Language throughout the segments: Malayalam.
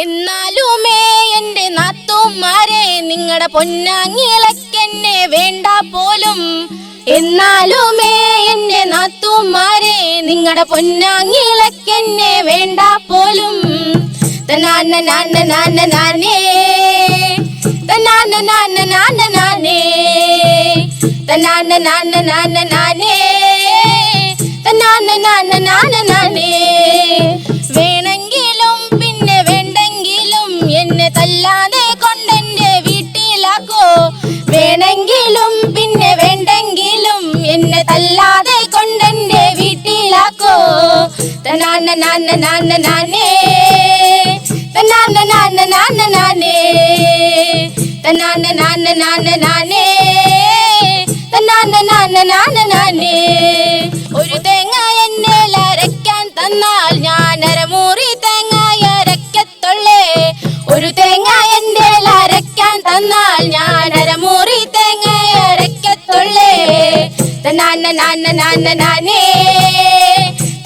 എന്നാലുമേ എന്റെ നാത്തൂമാരെ നിങ്ങളുടെ പൊന്നാങ്ങിളക്കെന്നെ വേണ്ട പോലും. എന്നാലുമേ എന്റെ നാത്തൂമാരെ നിങ്ങളുടെ പൊന്നാങ്ങിളക്കെന്നെ വേണ്ട പോലും. തനാന നാന നാന നാനേ തനാന നാന നാന നാനേ തനാന നാന നാന നാനേ തനാന നാന നാന നാനേ. വേണമെങ്കിലും പിന്നെ വേണ്ടെങ്കിലും എന്നെ തല്ലാതെ കൊണ്ടെന്റെ വീട്ടിലാക്കോ. വേണമെങ്കിലും പിന്നെ വേണ്ടെങ്കിലും എന്നെ തല്ലാതെ കൊണ്ടെന്റെ വീട്ടിലാക്കോ. തനാന നാന നാന നാനേ തനാന നാന നാന നാനേ തനാന നാന നാന നാനേ തനാന നാന നാന നാനേ. ഒരു തേങ്ങ എന്നെ അരയ്ക്കാൻ തന്നാൽ ഞാൻ അരമുറി തേങ്ങ അരക്കത്തുള്ളേ. ഒരു തേങ്ങ എന്റെ അരയ്ക്കാൻ തന്നാൽ ഞാൻ അരമുറി തേങ്ങ അരക്കത്തുള്ളേ. തനാന നാന നാന നാനേ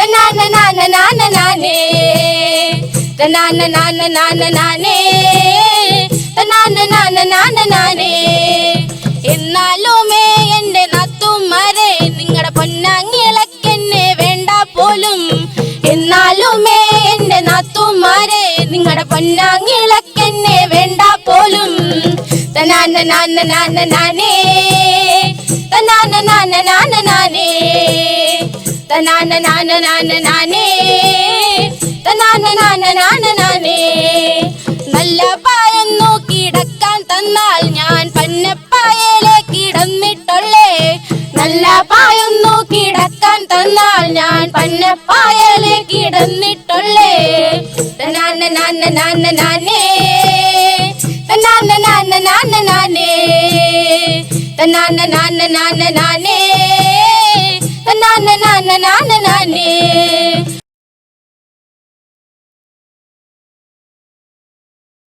തനാന നാന നാന നാനേ തനാന നാന നാന നാനേ തനാന നാന നാന നാനേ. എന്നാലുമേ എന്റെ നാത്തൂമാരെ നിങ്ങളുടെ പൊന്നാങ്ങിളക്കെന്നെ വേണ്ട പോലും. എന്നാലുമേ എന്റെ നാത്തൂമാരെ നിങ്ങളുടെ പൊന്നാങ്ങിളക്കെന്നെ വേണ്ട പോലും. തനാന നാന നാന നാനേ തനാന നാന നാന നാനേ തനാന നാന നാന നാനേ തനാന നാന നാന നാനേ. നല്ല പായൊന്നു കിടക്കാൻ തന്നാൽ ഞാൻ പന്നപ്പായയിലെ കിടന്നിട്ടുള്ളേ. നല്ല പായൊന്നു കിടക്കാൻ തന്നാൽ ഞാൻ പന്നപ്പായയിലെ കിടന്നിട്ടുള്ളേ. തനാന നാന നാന നാനേ തനാന നാന നാന നാനേ തനാന നാന നാന നാനേ തനാന നാന നാന നാനേ.